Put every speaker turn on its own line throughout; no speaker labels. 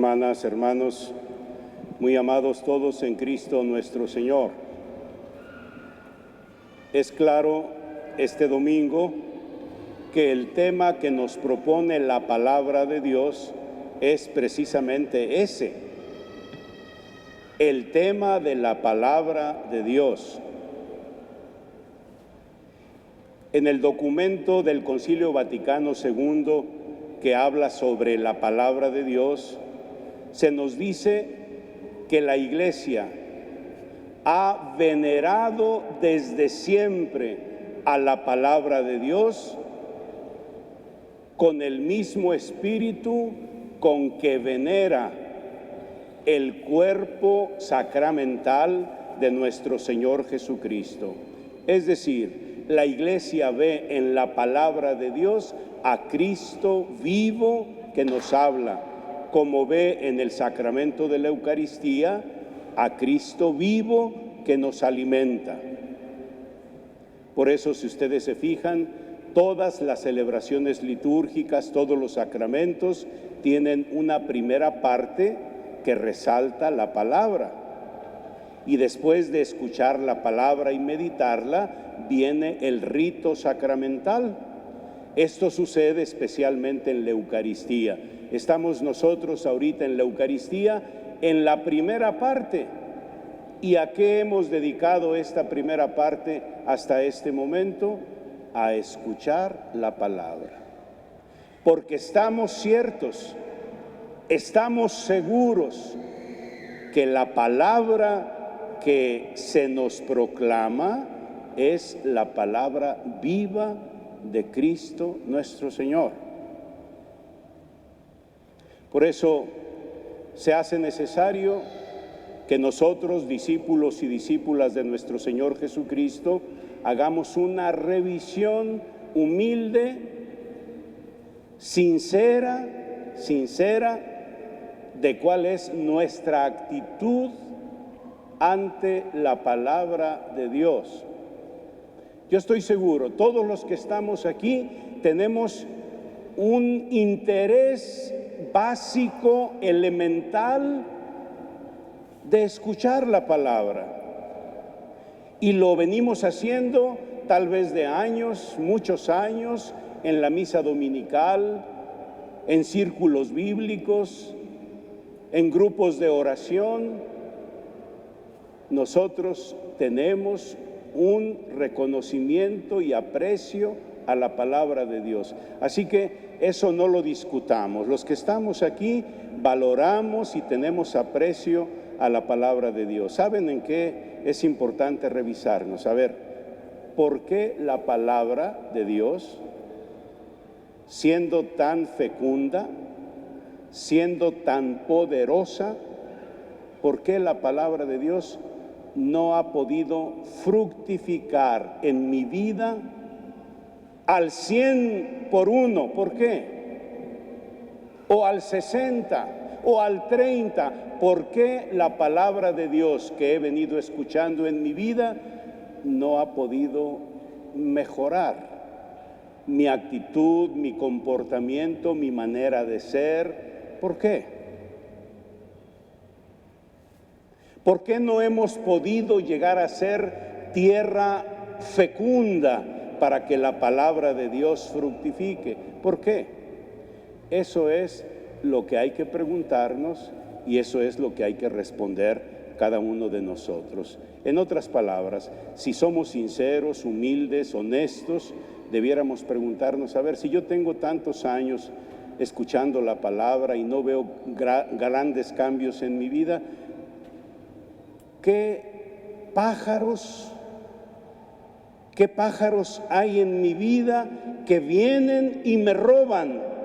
hermanas, hermanos, muy amados todos en Cristo nuestro Señor. Es claro este domingo que el tema que nos propone la palabra de Dios es precisamente ese, el tema de la palabra de Dios. En el documento del Concilio Vaticano II que habla sobre la palabra de Dios, se nos dice que la Iglesia ha venerado desde siempre a la palabra de Dios con el mismo espíritu con que venera el cuerpo sacramental de nuestro Señor Jesucristo. Es decir, la Iglesia ve en la palabra de Dios a Cristo vivo que nos habla, como ve en el sacramento de la Eucaristía a Cristo vivo que nos alimenta. Por eso, si ustedes se fijan, todas las celebraciones litúrgicas, todos los sacramentos tienen una primera parte que resalta la palabra. Y después de escuchar la palabra y meditarla, viene el rito sacramental. Esto sucede especialmente en la Eucaristía. Estamos nosotros ahorita en la Eucaristía, en la primera parte. ¿Y a qué hemos dedicado esta primera parte hasta este momento? A escuchar la palabra. Porque estamos ciertos, estamos seguros que la palabra que se nos proclama es la palabra viva de Cristo nuestro Señor. Por eso se hace necesario que nosotros, discípulos y discípulas de nuestro Señor Jesucristo, hagamos una revisión humilde, sincera, de cuál es nuestra actitud ante la palabra de Dios. Yo estoy seguro, todos los que estamos aquí tenemos un interés básico, elemental, de escuchar la palabra. Y lo venimos haciendo tal vez de años, muchos años, en la misa dominical, en círculos bíblicos, en grupos de oración. Nosotros tenemos un reconocimiento y aprecio a la palabra de Dios. Así que eso no lo discutamos. Los que estamos aquí valoramos y tenemos aprecio a la palabra de Dios. ¿Saben en qué es importante revisarnos? A ver, ¿por qué la palabra de Dios, siendo tan fecunda, siendo tan poderosa, por qué la palabra de Dios no ha podido fructificar en mi vida al 100 por uno? ¿Por qué? O al 60 o al 30. ¿Por qué la palabra de Dios que he venido escuchando en mi vida no ha podido mejorar mi actitud, mi comportamiento, mi manera de ser? ¿Por qué? ¿Por qué no hemos podido llegar a ser tierra fecunda para que la palabra de Dios fructifique? ¿Por qué? Eso es lo que hay que preguntarnos y eso es lo que hay que responder cada uno de nosotros. En otras palabras, si somos sinceros, humildes, honestos, debiéramos preguntarnos, a ver, si yo tengo tantos años escuchando la palabra y no veo grandes cambios en mi vida, ¿qué pájaros hay en mi vida que vienen y me roban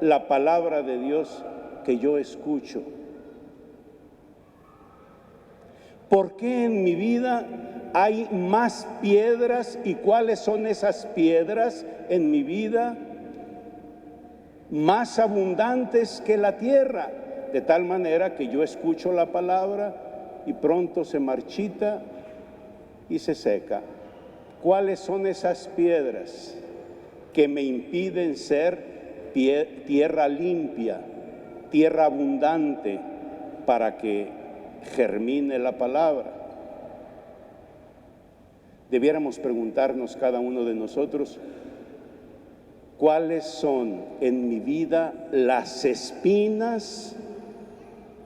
la palabra de Dios que yo escucho? ¿Por qué en mi vida hay más piedras? ¿Y cuáles son esas piedras en mi vida? Más abundantes que la tierra, de tal manera que yo escucho la palabra y pronto se marchita y se seca. ¿Cuáles son esas piedras que me impiden ser tierra limpia, tierra abundante para que germine la palabra. Debiéramos preguntarnos cada uno de nosotros, ¿cuáles son en mi vida las espinas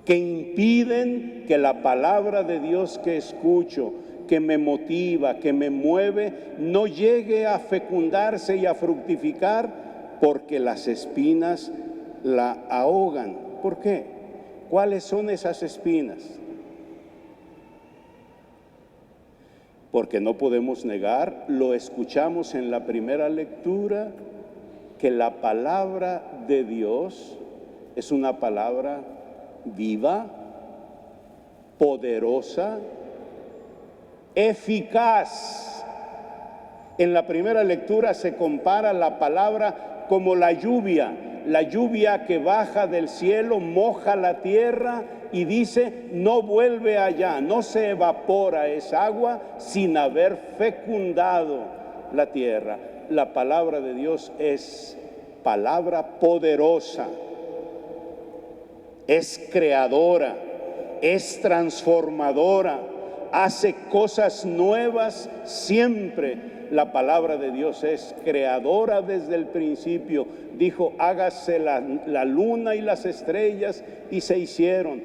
que impiden que la palabra de Dios que escucho, que me motiva, que me mueve, no llegue a fecundarse y a fructificar? Porque las espinas la ahogan. ¿Por qué? ¿Cuáles son esas espinas? Porque no podemos negar, lo escuchamos en la primera lectura, que la palabra de Dios es una palabra viva, poderosa, eficaz. En la primera lectura se compara la palabra como la lluvia que baja del cielo, moja la tierra y dice, no vuelve allá, no se evapora esa agua sin haber fecundado la tierra. La palabra de Dios es palabra poderosa, es creadora, es transformadora, hace cosas nuevas siempre. La palabra de Dios es creadora desde el principio. Dijo, hágase la luna y las estrellas, y se hicieron.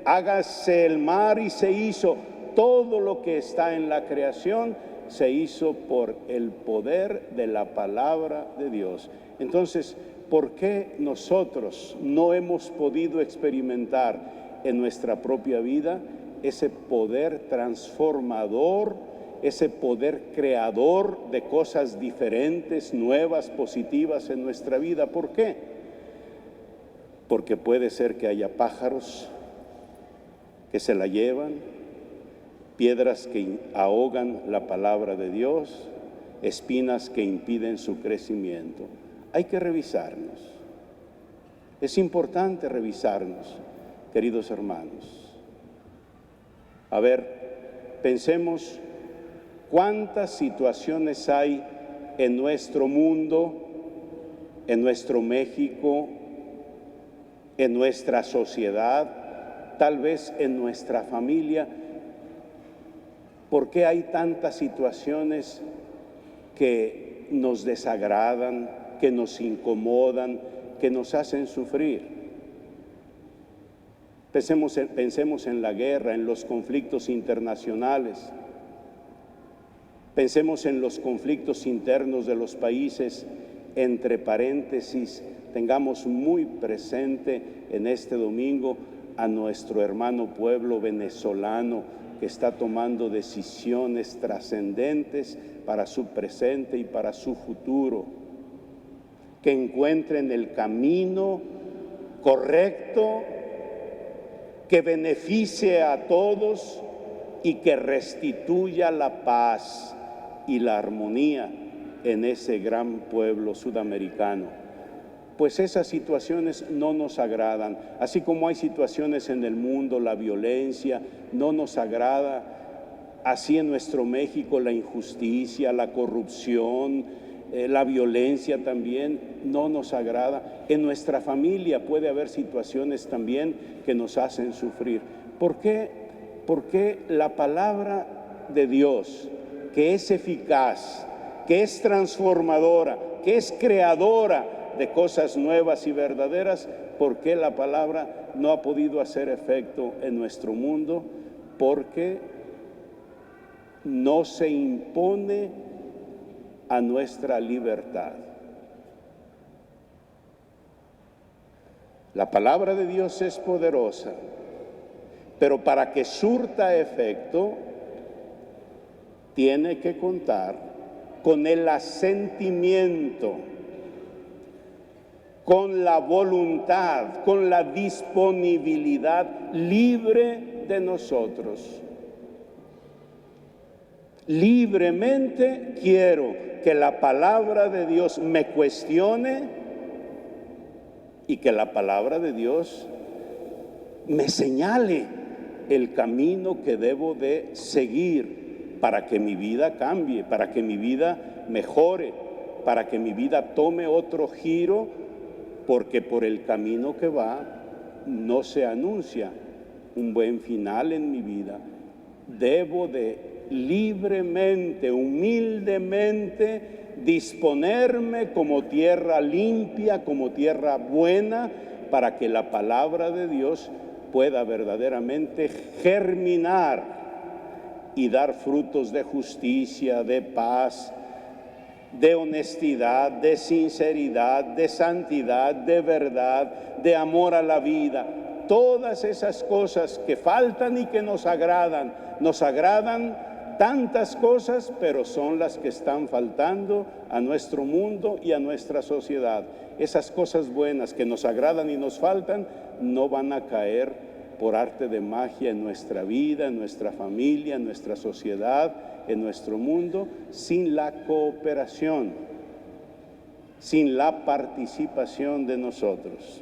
Hágase el mar, y se hizo. Todo lo que está en la creación se hizo por el poder de la palabra de Dios. Entonces, ¿por qué nosotros no hemos podido experimentar en nuestra propia vida ese poder transformador, ese poder creador de cosas diferentes, nuevas, positivas en nuestra vida? ¿Por qué? Porque puede ser que haya pájaros que se la llevan, piedras que ahogan la palabra de Dios, espinas que impiden su crecimiento. Hay que revisarnos. Es importante revisarnos, queridos hermanos. A ver, pensemos cuántas situaciones hay en nuestro mundo, en nuestro México, en nuestra sociedad, tal vez en nuestra familia. ¿Por qué hay tantas situaciones que nos desagradan, que nos incomodan, que nos hacen sufrir? Pensemos en la guerra, en los conflictos internacionales. Pensemos en los conflictos internos de los países. Entre paréntesis, tengamos muy presente en este domingo a nuestro hermano pueblo venezolano que está tomando decisiones trascendentes para su presente y para su futuro. Que encuentren el camino correcto, que beneficie a todos y que restituya la paz y la armonía en ese gran pueblo sudamericano. Pues esas situaciones no nos agradan, así como hay situaciones en el mundo, la violencia no nos agrada, así en nuestro México la injusticia, la corrupción, la violencia también no nos agrada. En nuestra familia puede haber situaciones también que nos hacen sufrir. ¿Por qué? Porque la palabra de Dios, que es eficaz, que es transformadora, que es creadora de cosas nuevas y verdaderas, ¿por qué la palabra no ha podido hacer efecto en nuestro mundo? Porque no se impone a nuestra libertad. La palabra de Dios es poderosa, pero para que surta efecto, tiene que contar con el asentimiento, con la voluntad, con la disponibilidad libre de nosotros. Libremente quiero que la palabra de Dios me cuestione y que la palabra de Dios me señale el camino que debo de seguir para que mi vida cambie, para que mi vida mejore, para que mi vida tome otro giro, porque por el camino que va no se anuncia un buen final en mi vida. Debo de libremente, humildemente, disponerme como tierra limpia, como tierra buena, para que la palabra de Dios pueda verdaderamente germinar y dar frutos de justicia, de paz, de honestidad, de sinceridad, de santidad, de verdad, de amor a la vida. Todas esas cosas que faltan y que nos agradan tantas cosas, pero son las que están faltando a nuestro mundo y a nuestra sociedad. Esas cosas buenas que nos agradan y nos faltan no van a caer por arte de magia en nuestra vida, en nuestra familia, en nuestra sociedad, en nuestro mundo, sin la cooperación, sin la participación de nosotros.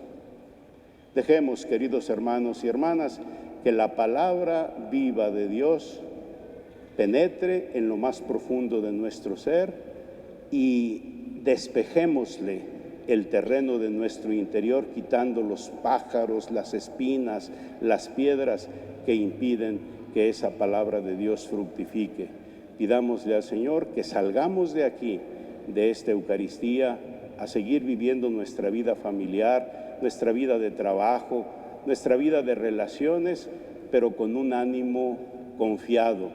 Dejemos, queridos hermanos y hermanas, que la palabra viva de Dios penetre en lo más profundo de nuestro ser y despejémosle el terreno de nuestro interior, quitando los pájaros, las espinas, las piedras que impiden que esa palabra de Dios fructifique. Pidámosle al Señor que salgamos de aquí, de esta Eucaristía, a seguir viviendo nuestra vida familiar, nuestra vida de trabajo, nuestra vida de relaciones, pero con un ánimo confiado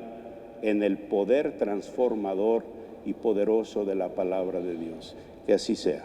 en el poder transformador y poderoso de la palabra de Dios. Que así sea.